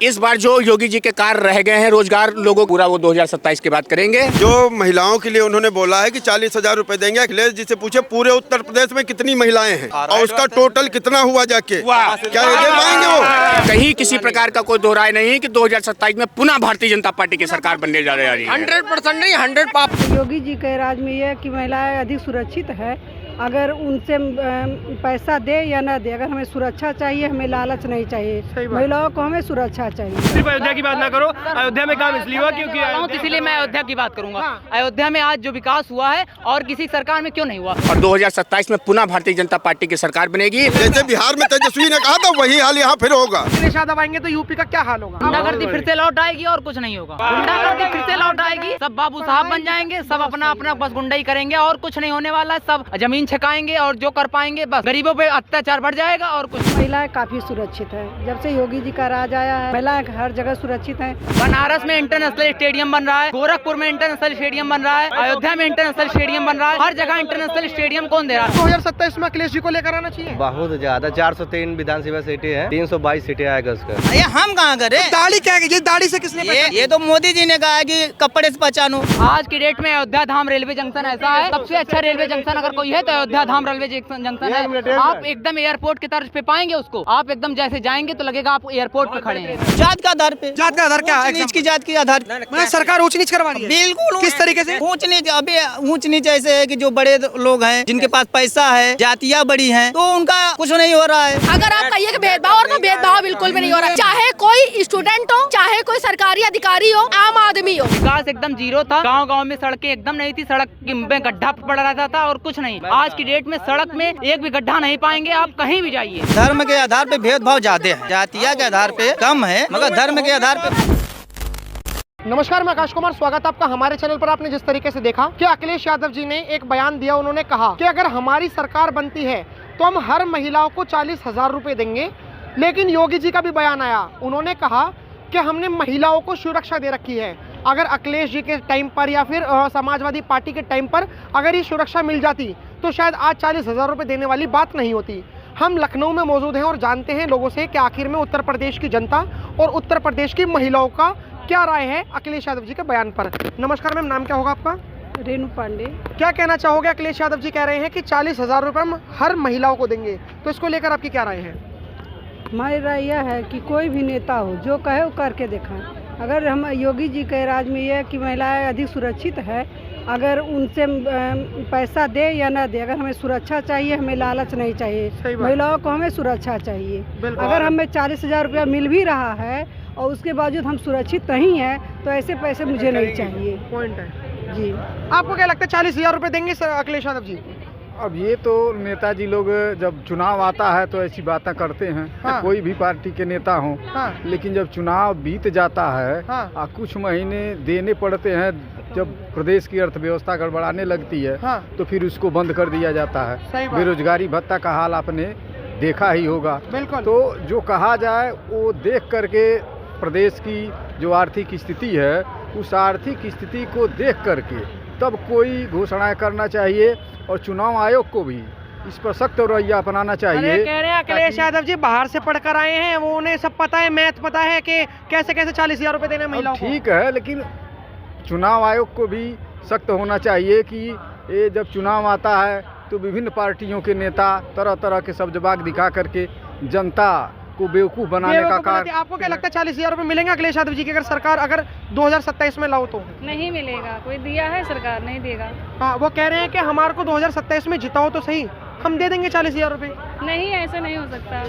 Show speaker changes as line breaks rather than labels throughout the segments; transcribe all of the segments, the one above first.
इस बार जो योगी जी के कार्य रह गए हैं रोजगार लोगों को पूरा वो 2027 की बात करेंगे।
जो महिलाओं के लिए उन्होंने बोला है कि 40,000 रुपए देंगे। अखिलेश जी से पूछे पूरे उत्तर प्रदेश में कितनी महिलाएं हैं और उसका टोटल कितना हुआ जाके, क्या ये दे पाएंगे वो?
कहीं किसी प्रकार का कोई दो राय नहीं है कि 2027 में पुनः भारतीय जनता पार्टी की सरकार बनने जा रही है।
100% नहीं 100%।
योगी जी के राज में यह कि महिलाएं अधिक सुरक्षित है। अगर उनसे पैसा दे या ना दे, अगर हमें सुरक्षा चाहिए, हमें लालच नहीं चाहिए। महिलाओं को हमें सुरक्षा चाहिए।
सिर्फ अयोध्या की बात ना करो, अयोध्या में काम इसलिए हुआ क्योंकि इसीलिए मैं अयोध्या की बात करूंगा। अयोध्या में आज जो विकास हुआ है और किसी सरकार में क्यों नहीं हुआ।
और 2027 में पुनः भारतीय जनता पार्टी की सरकार बनेगी।
जैसे बिहार में तेजस्वी ने कहा था वही हाल यहाँ फिर होगा।
शादा आएंगे तो यूपी का क्या हाल होगा। गुंडागर्दी फिर से लौट आएगी और कुछ नहीं होगा। गुंडागर्दी फिर से लौट आएगी, सब बाबू साहब बन जाएंगे, सब अपना अपना बस गुंडाई करेंगे और कुछ नहीं होने वाला है। सब जमीन छकाएंगे और जो कर पाएंगे बस गरीबों पे अत्याचार बढ़ जाएगा और कुछ।
महिलाएं काफी सुरक्षित है। जब से योगी जी का राज आया है महिलाएं हर जगह सुरक्षित है।
बनारस में इंटरनेशनल स्टेडियम बन रहा है, गोरखपुर में इंटरनेशनल स्टेडियम बन रहा है, अयोध्या में इंटरनेशनल स्टेडियम बन रहा है। हर जगह इंटरनेशनल स्टेडियम कौन दे रहा है। 2027 में अखिलेश जी को लेकर आना चाहिए।
बहुत ज्यादा 403 विधानसभा सीटें हैं, 322 सीटें आएगा उसका।
ये हम कहाँ करे।
दाढ़ी क्या है, ये दाढ़ी से किसने
ये तो मोदी जी ने कहा है कि कपड़े से पहचानो।
आज की डेट में अयोध्या धाम रेलवे जंक्शन ऐसा है, सबसे अच्छा रेलवे जंक्शन अगर कोई है तो अयोध्या धाम रेलवे जंक्शन है। आप एकदम एयरपोर्ट की तर्ज पे पाएंगे उसको। आप एकदम जैसे जाएंगे तो लगेगा आप एयरपोर्ट पे खड़े हैं।
जात का आधार पे।
जात का आधार क्या है?
नीच की जात के आधार।
सरकार ऊंच नीच करवा रही है।
बिल्कुल।
किस तरीके से?
ऊंच नीच अभी ऊंच नीच ऐसे है कि जो बड़े लोग हैं जिनके पास पैसा है, जातियाँ बड़ी हैं, तो उनका कुछ नहीं हो रहा है।
अगर आप कहिए कि भेदभाव, और तो भेदभाव बिल्कुल भी नहीं हो रहा है। चाहे कोई स्टूडेंट हो, चाहे कोई सरकारी अधिकारी हो, आम आदमी हो।
विकास एकदम जीरो था। गांव-गांव में सड़कें एकदम नहीं थी, सड़क में गड्ढा पड़ रहा था और कुछ नहीं। आज की डेट में सड़क में एक भी गड्ढा नहीं पाएंगे आप कहीं भी जाइए।
धर्म के आधार पे भेदभाव ज्यादा है, जातिया के आधार पे कम है, मगर धर्म के आधार पे।
नमस्कार, मैं आकाश कुमार, स्वागत है आपका हमारे चैनल पर। आपने जिस तरीके से देखा कि अखिलेश यादव जी ने एक बयान दिया, उन्होंने कहा कि अगर हमारी सरकार बनती है तो हम हर महिलाओं को 40,000 रुपए देंगे। लेकिन योगी जी का भी बयान आया, उन्होंने कहा कि हमने महिलाओं को सुरक्षा दे रखी है। अगर अखिलेश जी के टाइम पर या फिर समाजवादी पार्टी के टाइम पर अगर ये सुरक्षा मिल जाती तो शायद आज 40,000 रुपए देने वाली बात नहीं होती। हम लखनऊ में मौजूद हैं और जानते हैं लोगों से कि आखिर में उत्तर प्रदेश की जनता और उत्तर प्रदेश की महिलाओं का क्या राय है अखिलेश यादव जी के बयान पर। नमस्कार मैम, नाम क्या होगा आपका?
रेणु पांडे।
क्या कहना चाहोगे? अखिलेश यादव जी कह रहे हैं कि 40,000 रुपये हम हर महिलाओं को देंगे, तो इसको लेकर आपकी क्या राय है?
हमारी राय यह है कि कोई भी नेता हो जो कहे वो करके दिखाए। अगर हम योगी जी के राज में यह कि महिलाएं अधिक सुरक्षित है। अगर उनसे पैसा दे या ना दे, अगर हमें सुरक्षा चाहिए, हमें लालच नहीं चाहिए। महिलाओं को हमें सुरक्षा चाहिए। अगर हमें 40,000 रुपया मिल भी रहा है और उसके बावजूद हम सुरक्षित नहीं हैं तो ऐसे पैसे मुझे नहीं चाहिए।
पॉइंट है
जी।
आपको क्या लगता है 40,000 रुपये देंगे अखिलेश यादव जी?
अब ये तो नेताजी लोग जब चुनाव आता है तो ऐसी बातें करते हैं।
हाँ।
कोई भी पार्टी के नेता हों।
हाँ।
लेकिन जब चुनाव बीत जाता है।
हाँ।
कुछ महीने देने पड़ते हैं, जब प्रदेश की अर्थव्यवस्था गड़बड़ाने लगती है।
हाँ।
तो फिर उसको बंद कर दिया जाता है।
सही बात।
बेरोजगारी भत्ता का हाल आपने देखा ही होगा।
बिल्कुल।
तो जो कहा जाए वो देख करके प्रदेश की जो आर्थिक स्थिति है, उस आर्थिक स्थिति को देख करके तब कोई घोषणाएं करना चाहिए और चुनाव आयोग को भी इस पर सख्त रवैया अपनाना चाहिए।
अरे कह रहे हैं अखिलेश यादव जी बाहर से पढ़कर आए हैं, वो उन्हें सब पता है, मैथ पता है कि कैसे कैसे 40,000 रुपए देने महिलाओं को।
ठीक है, लेकिन चुनाव आयोग को भी सख्त होना चाहिए कि ये जब चुनाव आता है तो विभिन्न पार्टियों के नेता तरह तरह के शब्दबाग दिखा करके जनता को बेवकूफ़ बनाने का कार्य।
आपको क्या लगता है 40,000 रुपए मिलेंगे अखिलेश यादव जी की अगर सरकार अगर 2027 में लाओ तो?
नहीं मिलेगा, कोई दिया है सरकार नहीं देगा।
हाँ, वो कह रहे हैं कि हमारे को 2027 में जिताओ तो सही, हम दे देंगे 40,000 रुपए।
नहीं, ऐसा नहीं हो सकता।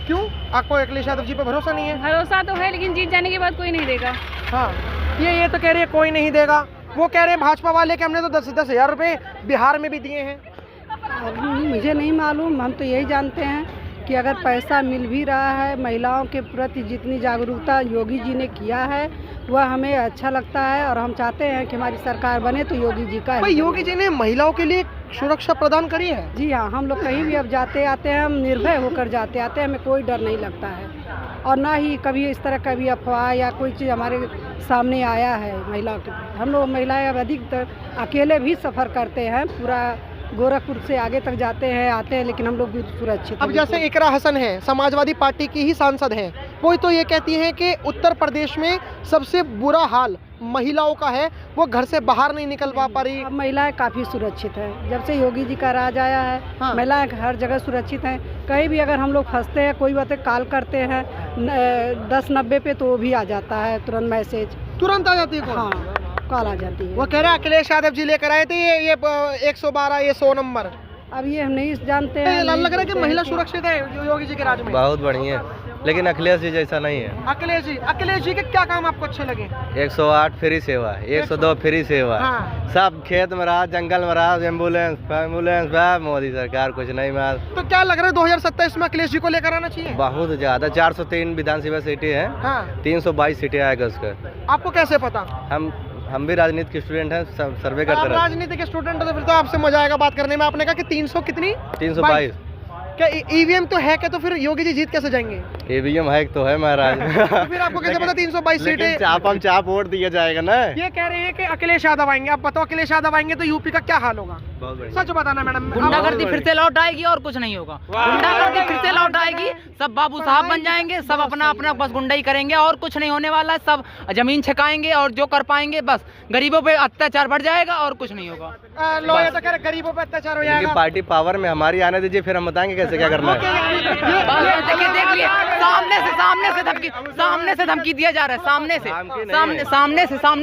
क्यों? आपको अखिलेश यादव जी पे भरोसा नहीं है?
भरोसा तो है लेकिन जीत जाने के बाद कोई नहीं देगा।
हाँ, ये तो कह रहे हैं कोई नहीं देगा। वो कह रहे हैं भाजपा वाले कि हमने तो 10,000 रुपए बिहार में भी दिए हैं।
मुझे नहीं मालूम, हम तो यही जानते हैं कि अगर पैसा मिल भी रहा है, महिलाओं के प्रति जितनी जागरूकता योगी जी ने किया है वह हमें अच्छा लगता है और हम चाहते हैं कि हमारी सरकार बने तो योगी जी का।
भाई योगी जी ने महिलाओं के लिए सुरक्षा प्रदान करी है।
जी हाँ, हम लोग कहीं भी अब जाते आते हैं, हम निर्भय होकर जाते आते हैं, हमें कोई डर नहीं लगता है और ना ही कभी इस तरह का भी अफवाह या कोई चीज़ हमारे सामने आया है महिलाओं के। हम लोग महिलाएं अब अधिकतर अकेले भी सफ़र करते हैं, पूरा गोरखपुर से आगे तक जाते हैं आते हैं, लेकिन हम लोग भी सुरक्षित
अब
हैं।
जैसे इकरा हसन है, समाजवादी पार्टी की ही सांसद हैं, वो तो ये कहती हैं कि उत्तर प्रदेश में सबसे बुरा हाल महिलाओं का है, वो घर से बाहर नहीं निकल पा रही।
अब महिलाएं काफ़ी सुरक्षित हैं। जब से योगी जी का राज आया है,
हाँ।
महिलाएं हर जगह सुरक्षित हैं। कहीं भी अगर हम लोग फंसते हैं, कोई बातें कॉल करते हैं 1090 पे, तो वो भी आ जाता है तुरंत मैसेज,
तुरंत आ जाती है कॉल।
हाँ कॉल आ जाती है।
वो कह रहे हैं अखिलेश यादव जी लेकर आए थे ये 112 ये 100 नंबर।
अब ये हम नहीं जानते हैं।
लग रहा है कि
नहीं
महिला
जानते हैं
सुरक्षित है योगी जी के राज में।
बहुत बढ़िया है, लेकिन अखिलेश जी जैसा नहीं है।
अखिलेश जी के क्या काम आपको अच्छे लगे?
108 फ्री सेवा, 102 फ्री सेवा,
हाँ।
सब खेत में रहा, जंगल में रहा, एम्बुलेंस मोदी सरकार कुछ नहीं मार।
तो क्या लग रहा है 2027 में अखिलेश जी को लेकर आना चाहिए?
बहुत ज्यादा, 403 विधानसभा सीटें हैं,
हाँ।
322 सीटें आएगा उसका।
आपको कैसे पता?
हम भी राजनीति के स्टूडेंट हैं, सर्वे करते
आप
रहते हैं।
राजनीति के स्टूडेंट हो तो फिर तो आपसे मजा आएगा बात करने में। आपने कहा कि 300 कितनी
322
क्या ईवीएम तो है क्या? तो फिर योगी जी जीत कैसे जाएंगे?
ईवीएम है तो है महाराज।
तो फिर आपको कैसे पता 322 सीटें?
चाप वोट दिया जाएगा ना।
ये कह रहे हैं कि अखिलेश यादव आएंगे। अब बताओ अखिलेश यादव आएंगे तो यूपी का क्या हाल होगा?
बहुत बढ़िया।
सच बताना मैडम।
गुंडागर्दी फिर से लौट आएगी और कुछ नहीं होगा। गुंडागर्दी फिर से लौट आएगी, सब बाबू साहब बन जाएंगे, सब अपना अपना बस गुंडाई करेंगे और कुछ नहीं होने वाला है। सब जमीन छकाएंगे और जो कर पाएंगे बस गरीबों पे अत्याचार बढ़ जाएगा और कुछ नहीं होगा।
लोग तो कह रहे गरीबों पे अत्याचार हो जाएगा।
पार्टी पावर में हमारी आने दीजिए, फिर हम बताएंगे कैसे क्या करना है।
देखिए सामने से धमकी दिया जा रहा है, सामने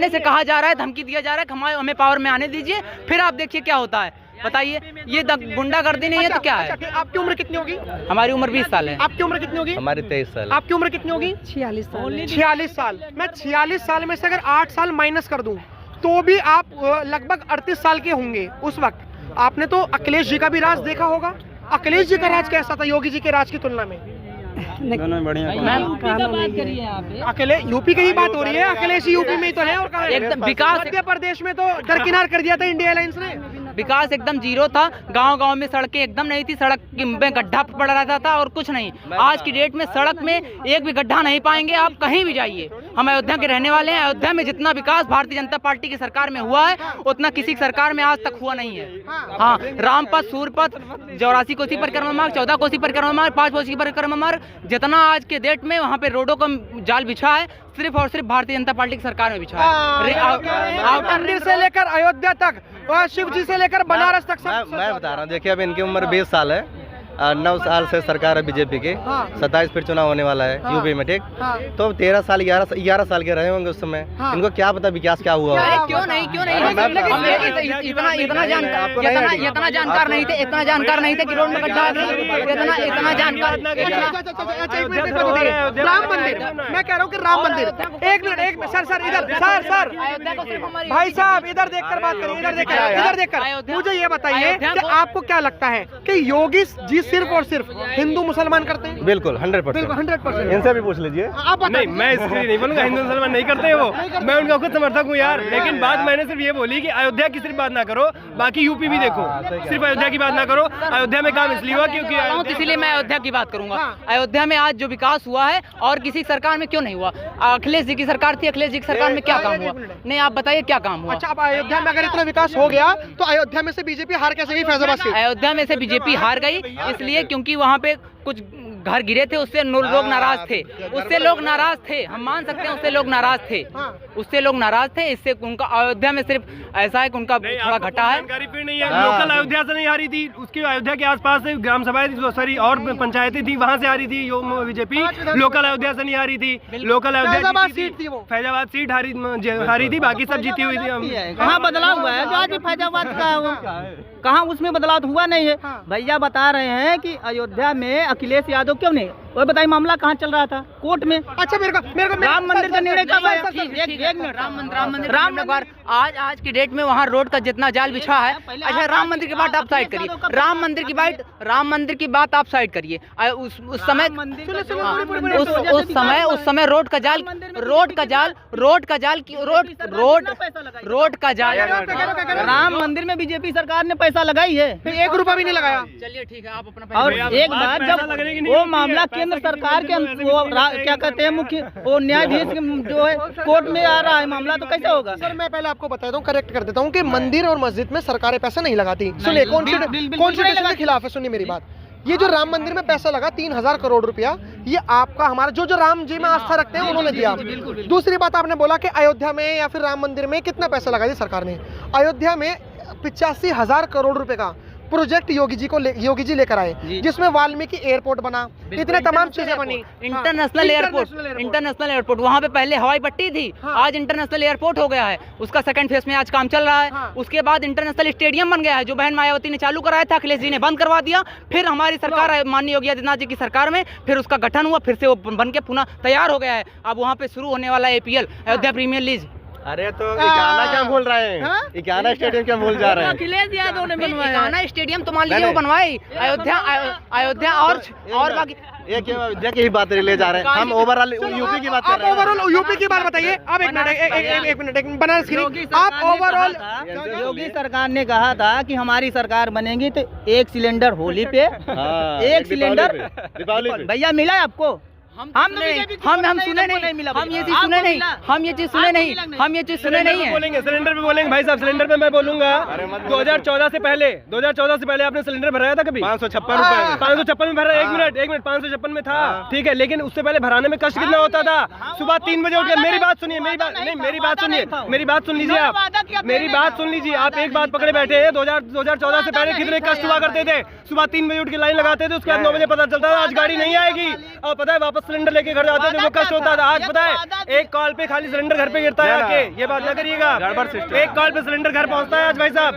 से कहा जा रहा है, धमकी दिया जा रहा है कि हमें पावर में आने दीजिए, फिर आप देखिए क्या होता है। बताइए, ये गुंडागर्दी नहीं है तो क्या है?
आपकी उम्र कितनी होगी?
हमारी उम्र 20 साल है।
आपकी उम्र कितनी होगी?
हमारी 23 साल।
आपकी उम्र कितनी होगी?
46 साल।
46 साल। मैं 46 साल में से अगर 8 साल माइनस कर दूं तो भी आप लगभग 38 साल के होंगे उस वक्त। आपने तो अखिलेश जी का भी राज देखा होगा। अखिलेश जी का राज कैसा था योगी जी के राज की तुलना में? अकेले यूपी की ही बात हो रही है। अखिलेश यूपी में ही तो है और कहाँ है?
एकदम विकास
मध्य प्रदेश में तो दरकिनार कर दिया था इंडिया अलायंस ने।
विकास एकदम जीरो था। गांव-गांव में सड़कें एकदम नहीं थी, सड़क में गड्ढा पड़ रहा था और कुछ नहीं। आज की डेट में सड़क में एक भी गड्ढा नहीं पाएंगे आप कहीं भी जाइए। हम अयोध्या के रहने वाले हैं। अयोध्या में जितना विकास भारतीय जनता पार्टी की सरकार में हुआ है उतना किसी सरकार में आज तक हुआ नहीं है। हाँ, रामपथ, सूरपथ, 84 कोसी परिक्रमा मार्ग, 14 कोसी परिक्रमा मार्ग, 5 कोसी परिक्रमा मार्ग, जितना आज के डेट में वहाँ पे रोडों का जाल बिछा है सिर्फ और सिर्फ भारतीय जनता पार्टी की सरकार में बिछा है।
मंदिर से लेकर अयोध्या तक, शिव जी से लेकर बनारस तक
मैं बता रहा हूँ। देखिए, अब इनकी उम्र 20 साल है, 9 साल से सरकार है बीजेपी की। 27 फिर चुनाव होने वाला है यूपी में, ठीक। तो 13 साल 11 साल के रहे होंगे उस समय। इनको क्या पता विकास क्या हुआ?
क्यों नहीं इतना जानकार नहीं थे कि रोड में गड्ढा इतना जानकार।
राम मंदिर, मैं कह रहा हूँ कि राम मंदिर। एक मिनट सर इधर सर भाई साहब इधर देखकर बात करिए, इधर देखकर मुझे ये बताइए कि आपको क्या लगता है कि योगी जी सिर्फ और सिर्फ हिंदू मुसलमान करते हैं?
बिल्कुल 100%। इनसे भी पूछ लीजिए।
आप
नहीं, मैं इसके लिए नहीं बोलूंगा हिंदू मुसलमान नहीं करते वो। मैं उनका खुद समर्थक हूँ यार। लेकिन बात मैंने सिर्फ ये बोली कि अयोध्या की सिर्फ बात ना करो, बाकी यूपी भी देखो। सिर्फ अयोध्या की बात ना करो। अयोध्या में काम इसलिए हुआ क्योंकि
इसीलिए मैं अयोध्या की बात करूंगा। अयोध्या में आज जो विकास हुआ है और किसी सरकार में क्यों नहीं हुआ? अखिलेश जी की सरकार थी, अखिलेश जी की सरकार में क्या काम हुआ? नहीं, आप बताइए क्या काम हुआ?
अच्छा, अब अयोध्या में अगर इतना विकास हो गया तो अयोध्या में से बीजेपी हार कैसे गई फैजाबाद से?
अयोध्या में से बीजेपी हार गई इसलिए क्योंकि वहाँ पे कुछ घर गिरे थे, उससे लोग नाराज थे। हम मान सकते हैं उससे लोग नाराज थे। इससे उनका अयोध्या में सिर्फ ऐसा है कि उनका थोड़ा घटा है।
जानकारी फिर नहीं है। लोकल अयोध्या से नहीं हारी थी, उसकी अयोध्या के आसपास से ग्राम सभाएं थी, और पंचायतें थी, वहाँ से हारी थी बीजेपी। लोकल अयोध्या से नहीं हारी थी। लोकल अयोध्या सीट थी, वो फैजाबाद सीट हारी थी, बाकी सब जीती हुई थी।
कहाँ बदलाव हुआ है? जो आज भी फैजाबाद का कहाँ उसमें बदलाव हुआ नहीं है। भैया बता रहे हैं कि अयोध्या में अखिलेश यादव क्यों नहीं? और बताइए मामला कहाँ चल रहा था? कोर्ट में।
अच्छा, मेरे को
राम मंदिर का निर्णय कब आया? राम मंदिर आज की डेट में वहाँ रोड का जितना जाल बिछा है। अच्छा, राम मंदिर की बात आप साइड करिए। राम मंदिर की बात आप साइड करिए। उस समय रोड का जाल राम मंदिर में बीजेपी सरकार ने पैसा लगाई है।
1 रुपया भी नहीं लगाया।
चलिए ठीक है, आप अपना। और एक बात, जब वो मामला केंद्र केंद्र सरकार के क्या कहते हैं मुख्य वो न्यायाधीश जो है कोर्ट में आ रहा है मामला, तो कैसे होगा?
सर मैं पहले आपको बता दूं, करेक्ट कर देता हूं कि मंदिर और मस्जिद में सरकारें पैसा नहीं लगाती। सुनिए कॉन्स्टिट्यूशन के खिलाफ है, सुनिए मेरी बात। ये जो राम मंदिर में पैसा लगा 3000 करोड़ रुपया, ये आपका हमारा जो राम जी में आस्था रखते हैं उन्होंने दिया। दूसरी बात आपने बोला कि अयोध्या में या फिर राम मंदिर में कितना पैसा लगा दी सरकार ने। अयोध्या में 85,000 करोड़ रुपए का प्रोजेक्ट योगी जी लेकर आए, जिसमें वाल्मीकि एयरपोर्ट बना, इतने तमाम चीजें बनी।
इंटरनेशनल एयरपोर्ट वहाँ पे पहले हवाई पट्टी थी, आज इंटरनेशनल एयरपोर्ट हो गया है। उसका सेकंड फेज में आज काम चल रहा है। उसके बाद इंटरनेशनल स्टेडियम बन गया है, जो बहन मायावती ने चालू कराया था, अखिलेश जी ने बंद करवा दिया। फिर हमारी सरकार माननीय योगी आदित्यनाथ जी की सरकार में फिर उसका गठन हुआ, फिर से वो बन के पुनः तैयार हो गया है। अब वहाँ पे शुरू होने वाला APL अयोध्या प्रीमियर लीग।
अरे तो इकाना क्या बोल रहे हैं? इकाना स्टेडियम क्या बोल जा रहे हैं?
अखिलेश यादव ने बनवाया इकाना स्टेडियम, तो मान लीजिए वो बनवाए अयोध्या और बाकी
ये क्यों अयोध्या की ही बात ले जा रहे हैं? हम ओवरऑल यूपी की बात कर रहे हैं।
ओवरऑल यूपी की बात बताइए। अब एक मिनट बनारस की आप ओवरऑल
योगी सरकार ने कहा था कि हमारी सरकार बनेगी तो 1 सिलेंडर होली पे, 1 सिलेंडर भैया मिला है आपको? हम सुने नहीं, हम ये चीज सुने नहीं, हम ये चीज सुने नहीं है।
बोलेंगे सिलेंडर पे बोलेंगे भाई साहब, सिलेंडर पे मैं बोलूंगा 2014 से पहले आपने सिलेंडर भराया था कभी? 556 में भरा। एक मिनट 556 में था, ठीक है, लेकिन उससे पहले भराने में कष्ट कितना होता था? सुबह 3 बजे उठ के मेरी बात सुनिए, मेरी बात सुन लीजिए आप, मेरी बात सुन लीजिए आप। एक बात पकड़े बैठे हैं, 2014 से पहले कितने कष्ट हुआ करते थे। सुबह 3 बजे उठ के लाइन लगाते थे, उसके बाद 9 बजे पता चलता था आज गाड़ी नहीं आएगी, और पता है वापस सिलेंडर लेके घर जाते थे, वो कष्ट होता था। आज पता है एक कॉल पे खाली सिलेंडर घर पे गिरता है आके, ये बात ना करिएगा। एक कॉल पे सिलेंडर घर पहुंचता है आज भाई साहब,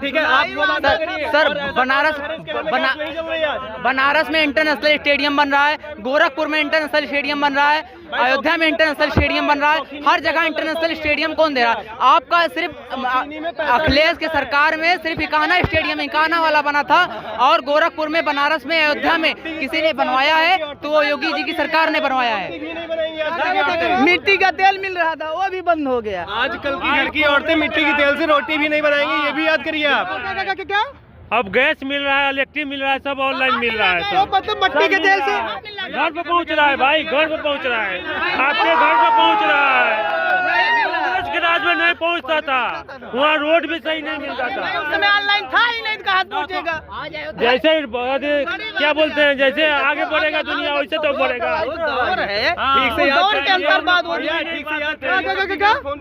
ठीक है, आप वो बात ना करिए।
सर बनारस में इंटरनेशनल स्टेडियम बन रहा है, गोरखपुर में इंटरनेशनल स्टेडियम बन रहा है, अयोध्या में इंटरनेशनल स्टेडियम बन रहा है, हर जगह इंटरनेशनल स्टेडियम कौन दे रहा है? आपका सिर्फ अखिलेश के सरकार में सिर्फ इकाना स्टेडियम इकाना वाला बना था, और गोरखपुर में, बनारस में, अयोध्या में किसी ने बनवाया है तो वो योगी जी की सरकार ने बनवाया है। मिट्टी का तेल मिल रहा था, वो भी बंद हो गया।
आजकल की घर की औरतें मिट्टी के तेल से रोटी भी नहीं बनाएंगी, ये भी याद करिए आप।
क्या
अब गैस मिल रहा है, इलेक्ट्रिक मिल रहा है, सब ऑनलाइन मिल रहा है, सब
मतलब मिट्टी के तेल से
घर पे पहुंच रहा है भाई, घर पे पहुंच रहा है, आपके घर पे पहुंच रहा है। के राज में नहीं पहुंचता था, वहाँ रोड भी सही नहीं मिलता था,
ऑनलाइन था ही नहीं, कहाँ पहुंचेगा?
जैसे क्या बोलते हैं, जैसे आगे बढ़ेगा दुनिया वैसे तो बढ़ेगा।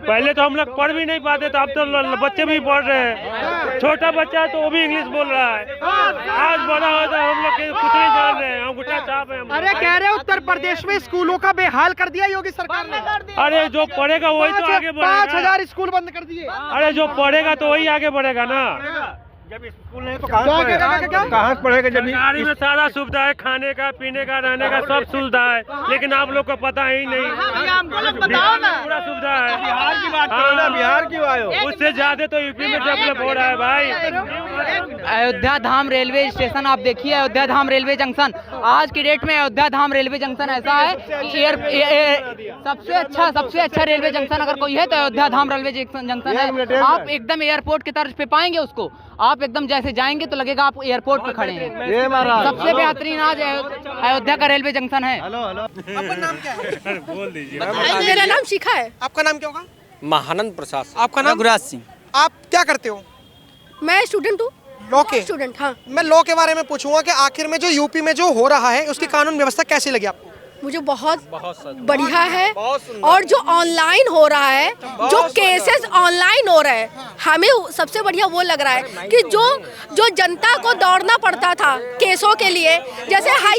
पहले तो हम लोग पढ़ भी नहीं पाते थे, अब तो बच्चे भी पढ़ रहे हैं। छोटा बच्चा है तो वो भी इंग्लिश बोल रहा है, आज बड़ा होता है हम लोग कुछ नहीं जान रहे हैं, अंगूठा छाप है।
अरे कह रहे उत्तर प्रदेश में स्कूलों का बेहाल कर दिया योगी सरकार ने।
अरे जो पढ़ेगा वही तो आगे बढ़ेगा।
5000 स्कूल बंद कर दिए।
अरे जो पढ़ेगा तो वही आगे बढ़ेगा ना।
जब स्कूल नहीं तो कहाँ पढ़ेगा? जब
सरकारी में सारा सुविधा है, खाने का, पीने का, रहने का सब सुविधा है, लेकिन आप लोग को पता ही नहीं। पूरा सुविधा है।
बिहार की बात करो ना, बिहार क्यों आए हो?
उससे ज्यादा तो यूपी में डेवलप हो रहा है भाई।
अयोध्या धाम रेलवे स्टेशन आप देखिए, अयोध्या धाम रेलवे जंक्शन, आज की डेट में अयोध्या धाम रेलवे जंक्शन ऐसा है कि सबसे अच्छा रेलवे जंक्शन अगर कोई है तो अयोध्या धाम रेलवे जंक्शन है। आप एकदम एयरपोर्ट की तर्ज पे पाएंगे उसको, आप एकदम जैसे जाएंगे तो लगेगा आप एयरपोर्ट पे खड़े हैं। सबसे बेहतरीन आज अयोध्या का रेलवे जंक्शन है।
आपका नाम क्या है?
बोल दीजिए।
मेरा नाम शिखा है।
आपका नाम क्या होगा?
महानंद प्रसाद।
आपका नाम?
गुराज सिंह।
आप क्या करते हो?
मैं स्टूडेंट हूँ,
लॉ के
स्टूडेंट। हाँ,
मैं लॉ के बारे में पूछूंगा कि आखिर में जो यूपी में जो हो रहा है उसकी कानून व्यवस्था कैसी लगी आपको?
मुझे बहुत बढ़िया है, और जो ऑनलाइन हो रहा है, जो केसेस ऑनलाइन हो रहे हैं, हमें सबसे बढ़िया वो लग रहा है कि जो जनता को दौड़ना पड़ता था केसों के लिए, जैसे हाई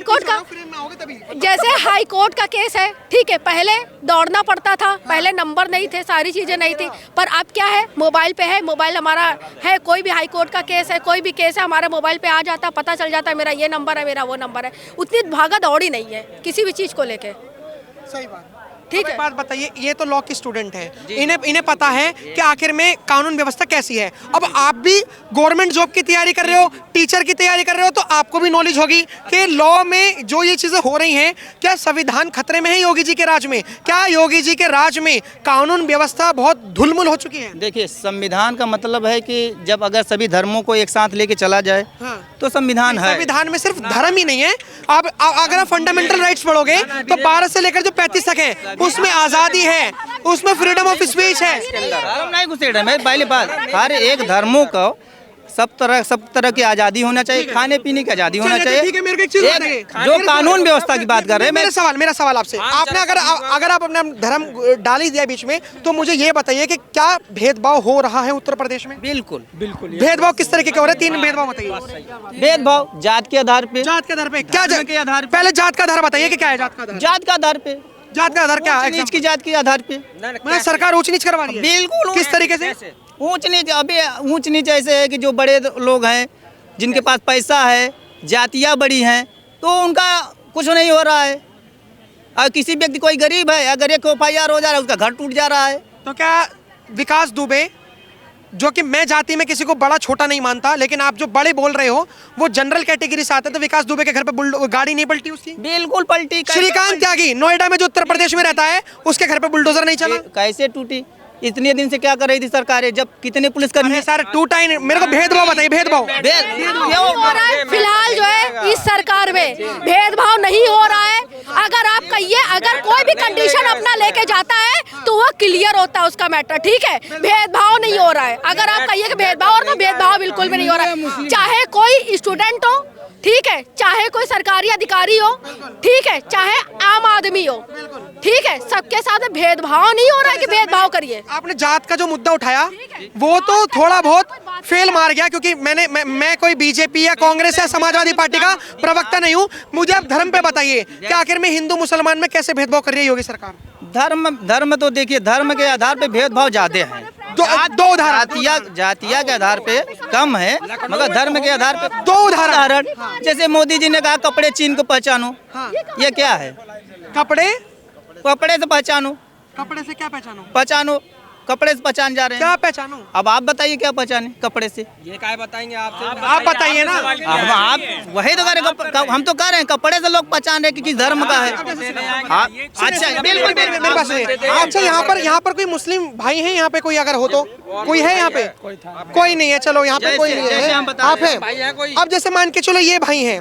कोर्ट का केस है, ठीक है, पहले दौड़ना पड़ता था, पहले नंबर नहीं थे, सारी चीजें नहीं थी, पर अब क्या है, मोबाइल पे है, मोबाइल हमारा है, कोई भी हाई कोर्ट का केस है, कोई भी केस है, हमारे मोबाइल पे आ जाता, पता चल जाता है मेरा ये नंबर है, मेरा वो नंबर है। उतनी भागा दौड़ी नहीं है किसी भी चीज को लेके।
सही बात, ठीक है। बात बताइए, ये तो लॉ की स्टूडेंट है, इन्हें पता है कि आखिर में कानून व्यवस्था कैसी है। अब आप भी गवर्नमेंट जॉब की तैयारी कर रहे हो, टीचर की तैयारी कर रहे हो, तो आपको भी नॉलेज होगी कि लॉ में जो ये चीजें हो रही हैं, क्या संविधान खतरे में है योगी जी के राज में? क्या योगी जी के राज में कानून व्यवस्था बहुत धुलमुल हो चुकी है?
देखिए, संविधान का मतलब है कि जब अगर सभी धर्मों को एक साथ लेके चला जाए
तो संविधान है।
संविधान में सिर्फ धर्म ही नहीं है, आप अगर आप फंडामेंटल राइट्स पढ़ोगे तो 12 से लेकर जो 35 तक है उसमें आजादी है, उसमें फ्रीडम ऑफ स्पीच है।
धर्म नहीं घुसेड़ है, पहली बात हर एक धर्मों को सब तरह की आजादी होना चाहिए, खाने पीने की आजादी होना चाहिए।
ठीक है, मेरे को एक चीज बताइए,
जो कानून व्यवस्था की बात कर रहे हैं।
मेरा सवाल आपसे, आपने अगर आप अपना धर्म डाल ही दिया बीच में, तो मुझे ये बताइए कि क्या भेदभाव हो रहा है उत्तर प्रदेश में?
बिल्कुल।
भेदभाव किस तरीके के हो रहे हैं? 3 भेदभाव बताइए।
भेदभाव जात के आधार पे।
जात के आधार पे क्या?
के आधार
पहले जात का आधार बताइए कि क्या है जात का आधार?
जात का आधार पे।
जात का आधार क्या है?
नीच की जात के आधार पे।
मतलब सरकार ऊंच नीच करवा रही है?
बिल्कुल।
किस तरीके से
ऊंच नीच? अभी ऊंच नीच ऐसे है कि जो बड़े लोग हैं, जिनके पास पैसा है, जातियाँ बड़ी हैं, तो उनका कुछ नहीं हो रहा है। और किसी व्यक्ति, कोई गरीब है, अगर एक FIR हो जा रहा है, उसका घर टूट जा रहा है।
तो क्या विकास दुबे, जो कि मैं जाति में किसी को बड़ा छोटा नहीं मानता, लेकिन आप जो बड़े बोल रहे हो वो जनरल कैटेगरी से आते हैं, तो विकास दुबे के घर पे गाड़ी नहीं पलटी उसकी?
बिल्कुल पलटी।
श्रीकांत त्यागी नोएडा में जो उत्तर प्रदेश में रहता है, उसके घर पे बुलडोजर नहीं चला?
कैसे टूटी? इतने दिन से क्या कर रही थी सरकारें? जब कितने पुलिसकर्मी
सर टूटा ही नहीं। मेरे को भेदभाव बताइए, भेदभाव।
फिलहाल जो है इस सरकार में भेदभाव नहीं हो रहा है। अगर आप कहिए, अगर कोई भी कंडीशन अपना लेके जाता है तो वो क्लियर होता है उसका मैटर, ठीक है? भेदभाव नहीं हो रहा है। अगर आप कहिए कि भेदभाव, और तो भेदभाव बिल्कुल भी नहीं हो रहा है। चाहे कोई स्टूडेंट हो, ठीक है, चाहे कोई सरकारी अधिकारी हो, ठीक है, चाहे आम आदमी हो, ठीक है, सबके साथ भेदभाव नहीं हो रहा है कि भेदभाव करिए।
आपने जात का जो मुद्दा उठाया वो तो थोड़ा बहुत फेल मार गया, क्योंकि मैं कोई बीजेपी या कांग्रेस या समाजवादी पार्टी का प्रवक्ता नहीं हूँ। मुझे आप धर्म पे बताइए कि आखिर में हिंदू मुसलमान में कैसे भेदभाव कर रही है योगी सरकार?
धर्म तो देखिए, धर्म के आधार पे भेदभाव ज्यादा है।
दो उदाहरण।
जातिया के आधार पे कम है, मगर धर्म के आधार पे
2 उदाहरण।
जैसे मोदी जी ने कहा कपड़े चीन को पहचानो, ये क्या है?
कपड़े
से पहचानो।
कपड़े से क्या पहचानो?
पहचानो, कपड़े से पहचान जा रहे हैं।
क्या पहचानो?
अब आप बताइए क्या पहचाने कपड़े से?
ये क्या बताएंगे आपसे?
आप बताइए ना।
आप वही तो हम तो कह रहे हैं, कपड़े से लोग पहचान रहे हैं कि किस धर्म का है। अच्छा, बिल्कुल
मेरे पास है। अच्छा, यहाँ पर कोई मुस्लिम भाई है? यहाँ पे कोई अगर हो तो कोई है यहाँ पे? कोई नहीं है। चलो यहाँ पे कोई नहीं है, आप हैं। अब जैसे मान के चलो ये भाई हैं,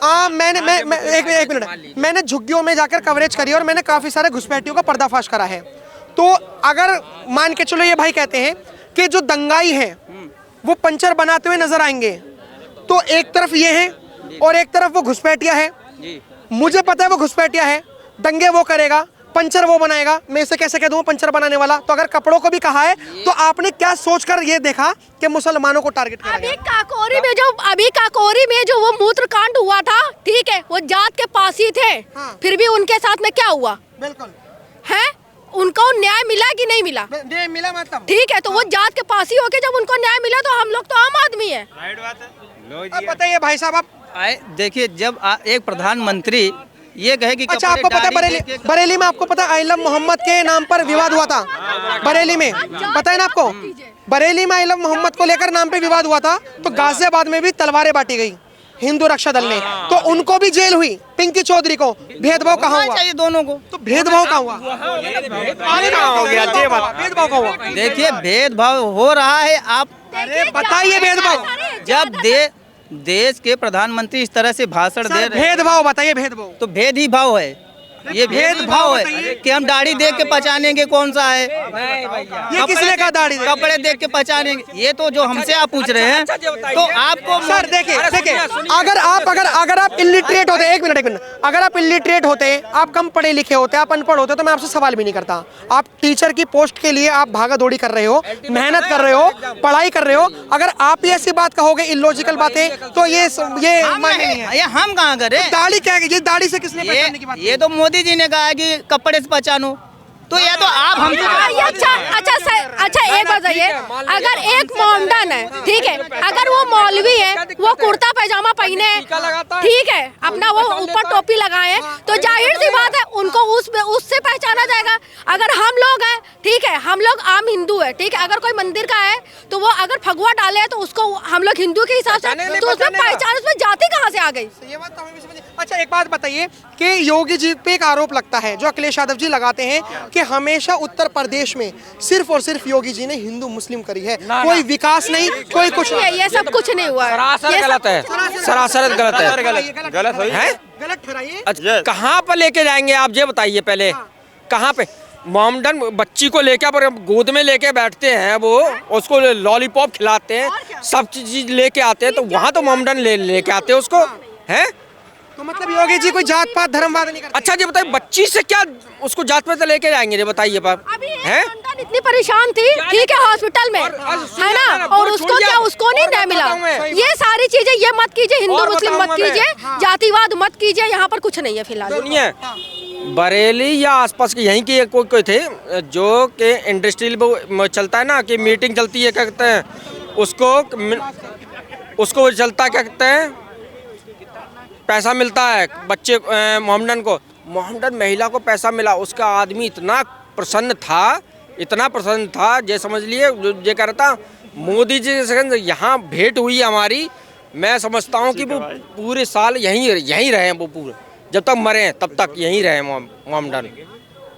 एक मिनट, मैंने झुग्गियों में जाकर कवरेज करी और मैंने काफी सारे घुसपैठियों का पर्दाफाश करा है। तो अगर मान के चलो ये भाई कहते हैं कि जो दंगाई है वो पंचर बनाते हुए नजर आएंगे, तो एक तरफ ये है और एक तरफ वो घुसपैठिया है। मुझे पता है वो घुसपैठिया है, दंगे वो करेगा, पंचर वो बनाएगा। मैं इसे कैसे कह दूं पंचर बनाने वाला? तो अगर कपड़ों को भी कहा है तो आपने क्या सोचकर ये देखा कि मुसलमानों को टारगेट करेगा?
अभी काकोरी में जो वो मूत्र कांड हुआ था, ठीक है, वो जात के पास ही थे। फिर भी उनके साथ में क्या हुआ?
बिल्कुल है,
उनको न्याय मिला कि नहीं मिला?
न्याय मिला, मतलब
ठीक है, तो वो जात के पास ही होके जब उनको न्याय मिला, तो हम लोग तो आम आदमी है।
अब बताइए भाई साहब, आप
देखिए, जब एक प्रधानमंत्री ये कहे कि
अच्छा, आपको पता है बरेली में आपको पता है आइलम मोहम्मद के नाम पर विवाद हुआ था? बरेली में पता है ना आपको? बरेली में आइलम मोहम्मद को लेकर नाम पे विवाद हुआ था, तो गाजियाबाद में भी तलवारें बांटी गई हिंदू रक्षा दल ने, तो उनको भी जेल हुई। पिंकी चौधरी को भेदभाव कहाँ हुआ?
चाहिए दोनों को।
तो भेदभाव कहाँ हुआ? भेदभाव कहाँ हुआ?
देखिए, भेदभाव हो रहा है। आप
बताइए भेदभाव।
जब देश के प्रधानमंत्री इस तरह से भाषण दे रहे हैं,
भेदभाव बताइए। भेदभाव
तो भेद ही भाव है, ये भेदभाव है कि हम दाढ़ी देख के पहचानेंगे कौन सा है।
ये किसने कहा दाढ़ी?
कपड़े देख के पहचानेंगे? ये तो जो हमसे आप पूछ रहे हैं, तो आपको
सर देखिए, अगर आप इलिटरेट होते, एक मिनट, अगर आप इलिटरेट होते, आप कम पढ़े लिखे होते, आप अनपढ़ होते, तो मैं आपसे सवाल भी नहीं करता। आप टीचर की पोस्ट के लिए आप भागा दौड़ी कर रहे हो, मेहनत कर रहे हो, पढ़ाई कर रहे हो। अगर आप ये ऐसी बात कहोगे, इलॉजिकल बातें, तो ये मायने नहीं है।
हम कहाँ करें?
दाढ़ी क्या है? ये दाढ़ी से किसने पहचानने की बात?
ये तो मोदी जी ने कहा है कि कपड़े से पहचानो, तो ये तो आप हम
अच्छा एक बताइए, अगर एक मोमडन है, ठीक है, अगर वो मौलवी है, वो कुर्ता पैजामा पहने, ठीक है, अपना वो ऊपर टोपी लगाए, तो जाहिर सी बात है उनको उससे पहचाना जाएगा। अगर हम लोग हैं ठीक है, हम लोग आम हिंदू है, ठीक है। अगर कोई मंदिर का है तो वो अगर फगुआ डाले है तो उसको हम लोग हिंदू के हिसाब से, तो उसमें पहचान, उसमें जाति कहाँ से आ गई?
ये बात तो हमें भी समझ। अच्छा, एक बात बताइए कि योगी जी पे एक आरोप लगता है जो अखिलेश यादव जी लगाते हैं कि हमेशा उत्तर प्रदेश में सिर्फ और सिर्फ योगी जी ने हिंदू मुस्लिम करी है, कोई विकास नहीं, कोई कुछ नहीं।
ये सब कुछ नहीं हुआ है,
सरासर गलत है, सरासर गलत है।
गलत ठहराइए।
कहाँ पर लेके जाएंगे आप ये बताइए पहले, कहाँ पे? मोमडन बच्ची को लेके पर गोद में लेके बैठते हैं, वो उसको लॉलीपॉप खिलाते हैं, सब चीज लेके आते हैं, तो वहाँ तो मोमडन लेके आते हैं उसको, हैं?
तो मतलब योगी जी कोई जात पात धर्मवाद नहीं करते?
अच्छा जी बताइए, बच्ची से क्या उसको जात पात लेके जाएंगे ये बताइए पाप, हैं?
इतनी परेशान थी, ठीक है, हॉस्पिटल में है ना, और उसको क्या, उसको नहीं न्याय मिला। ये सारी चीजें ये मत कीजिए, हिंदू मुस्लिम मत कीजिए, जातिवाद मत कीजिए, यहाँ पर कुछ नहीं है फिलहाल।
सुनिए, बरेली या आसपास के यहीं के कोई थे जो कि इंडस्ट्रियल वो चलता है ना, कि मीटिंग चलती है, क्या कहते हैं उसको चलता, क्या कहते हैं, पैसा मिलता है बच्चे मोहम्मदन को, मोहम्मदन महिला को पैसा मिला, उसका आदमी इतना प्रसन्न था, ये समझ लिए, ये कह रहा था मोदी जी से यहाँ भेंट हुई हमारी, मैं समझता हूँ कि वो पूरे साल यहीं रहे, वो पूरे जब तक मरे तब तक यहीं रहे मोहम्मदन।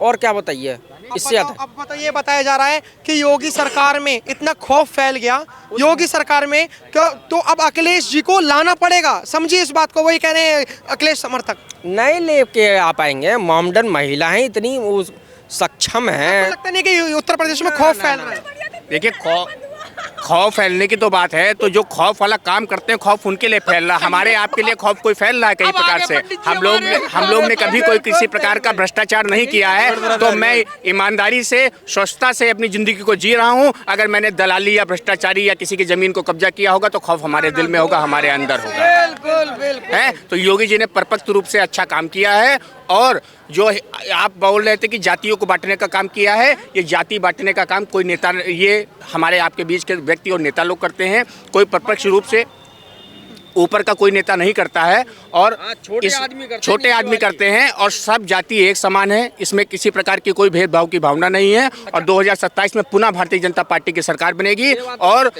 और क्या बताइए इससे ज़्यादा?
अब बताइए, बताया जा रहा है कि योगी सरकार में इतना खौफ फैल गया, योगी सरकार में तो अब अखिलेश जी को लाना पड़ेगा, समझिए इस बात को, वही कह रहे हैं अखिलेश समर्थक।
नहीं लेके आ पाएंगे, मोहम्मदन महिलाएं इतनी सक्षम है।
लगता नहीं कि उत्तर प्रदेश में खौफ फैल रहा है?
देखिए, खौफ फैलने की तो बात है, तो जो खौफ वाला काम करते हैं, खौफ उनके लिए फैल रहा है, हमारे आपके लिए खौफ कोई फैल रहा है कई प्रकार से। हम लोग ने कभी कोई किसी प्रकार का भ्रष्टाचार नहीं किया है, तो मैं ईमानदारी से, स्वच्छता से अपनी जिंदगी को जी रहा हूं। अगर मैंने दलाली या भ्रष्टाचारी या किसी की जमीन को कब्जा किया होगा तो खौफ हमारे दिल में होगा, हमारे अंदर होगा, है। तो योगी जी ने परफेक्ट रूप से अच्छा काम किया है, और जो आप बोल रहे थे कि जातियों को बांटने का काम किया है, ये जाति बांटने का काम कोई नेता, ये हमारे आपके बीच के व्यक्ति और नेता लोग करते हैं, कोई प्रत्यक्ष रूप से ऊपर का कोई नेता नहीं करता है, और छोटे आदमी करते हैं, और सब जाति एक समान है, इसमें किसी प्रकार की कोई भेदभाव की भावना नहीं है। और 2027 में पुनः भारतीय जनता पार्टी की सरकार बनेगी, और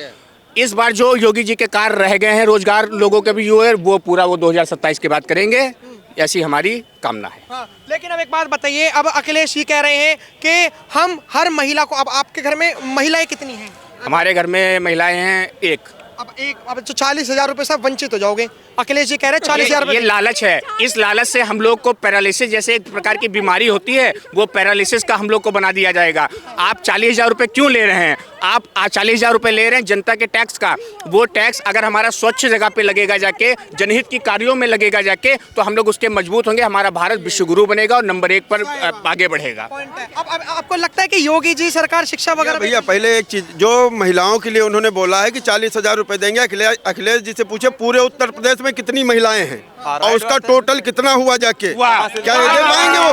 इस बार जो योगी जी के कार्य रह गए हैं, रोजगार लोगों के भी हुए, वो पूरा वो 2027 के बाद करेंगे, ऐसी हमारी कामना है।
हाँ, लेकिन अब एक बात बताइए, अब अखिलेश जी कह रहे हैं कि हम हर महिला को, अब आपके घर में महिलाएं कितनी हैं?
हमारे घर में महिलाएं हैं एक।
अब जो 40,000 रुपए से वंचित हो जाओगे, अखिलेश जी कह रहे हैं 40,000
ये लालच है, इस लालच से हम लोग को पैरालिसिस जैसे एक प्रकार की बीमारी होती है, वो पैरालिसिस का हम लोग को बना दिया जाएगा। आप 40,000 रुपए क्यों ले रहे हैं? आप 40,000 रुपए ले रहे हैं जनता के टैक्स का, वो टैक्स अगर हमारा स्वच्छ जगह पे लगेगा जाके, जनहित की कार्यों में लगेगा जाके, तो हम लोग उसके मजबूत होंगे, हमारा भारत विश्व गुरु बनेगा और नंबर 1 पर आगे बढ़ेगा।
अब आपको लगता है कि योगी जी सरकार शिक्षा वगैरह?
भैया पहले एक चीज, जो महिलाओं के लिए उन्होंने बोला है कि 40,000 रुपए देंगे, अखिलेश जी से पूछे पूरे उत्तर प्रदेश में कितनी महिलाएं हैं और उसका टोटल कितना हुआ जाके, क्या ये दे पाएंगे? वो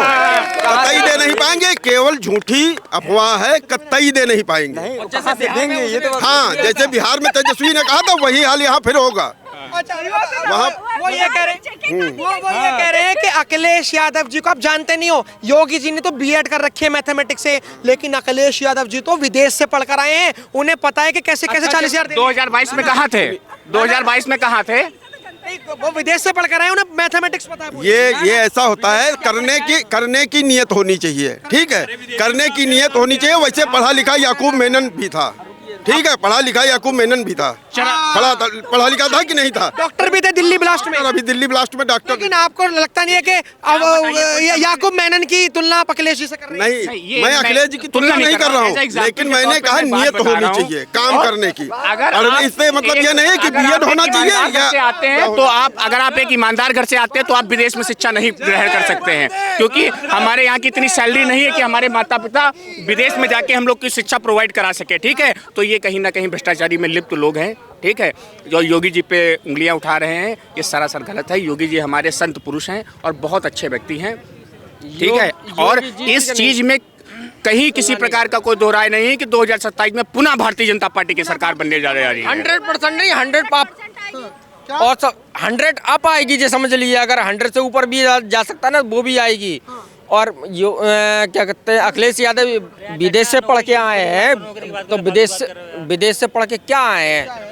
कतई दे नहीं पाएंगे, केवल झूठी अफवाह है, कतई दे नहीं पाएंगे। हाँ, जैसे बिहार में तेजस्वी ने कहा था, वही हाल यहाँ फिर होगा।
वहाँ वो ये कह रहे हैं कि अखिलेश यादव जी को आप जानते नहीं हो, योगी जी ने तो बीएड कर रखी है मैथमेटिक्स से, लेकिन अखिलेश यादव जी तो विदेश से पढ़कर आए हैं, उन्हें पता है कि कैसे 40,000।
2022 में कहाँ थे? 2022 में कहाँ थे?
वो विदेश से पढ़कर आए, उन्हें मैथमेटिक्स पता है।
ये ऐसा होता है, करने की नियत होनी चाहिए, ठीक है, करने की नियत होनी चाहिए। वैसे पढ़ा लिखा याकूब मेनन भी था, ठीक है, पढ़ा लिखा याकूब मेनन भी था, पढ़ा लिखा था कि नहीं था?
डॉक्टर भी थे दिल्ली ब्लास्ट में,
अभी दिल्ली ब्लास्ट में डॉक्टर।
लेकिन आपको लगता नहीं है कि अब याकूब मेनन की तुलना आप अखिलेश जी से कर रहे हैं?
नहीं, मैं अखिलेश जी की तुलना नहीं कर रहा हूँ, लेकिन मैंने कहा नियत होनी चाहिए काम करने की, और इससे मतलब ये नहीं है कि बीएड होना चाहिए।
आते हैं तो आप, अगर आप एक ईमानदार घर से आते हैं तो आप विदेश में शिक्षा नहीं ग्रहण कर सकते हैं, क्योंकि हमारे यहाँ की इतनी सैलरी नहीं है कि हमारे माता पिता विदेश में जाके हम लोग की शिक्षा प्रोवाइड करा सके, ठीक है। तो ये कहीं ना कहीं भ्रष्टाचारी में लिप्त लोग हैं, ठीक है, जो योगी जी पे उंगलियां उठा रहे हैं, ये सरासर गलत है। योगी जी हमारे संत पुरुष हैं और बहुत अच्छे व्यक्ति हैं, ठीक है, और इस चीज में कहीं किसी प्रकार का कोई दोहराय नहीं है कि 2027 में पुनः भारतीय जनता पार्टी की सरकार बनने जा रही है।
100% नहीं, 100 और 100 अप आएगी, जो समझ लीजिए, अगर 100 से ऊपर भी जा सकता है ना, वो भी आएगी। और क्या कहते हैं अखिलेश यादव विदेश से पढ़ के आए हैं, तो विदेश से पढ़ के क्या आए हैं?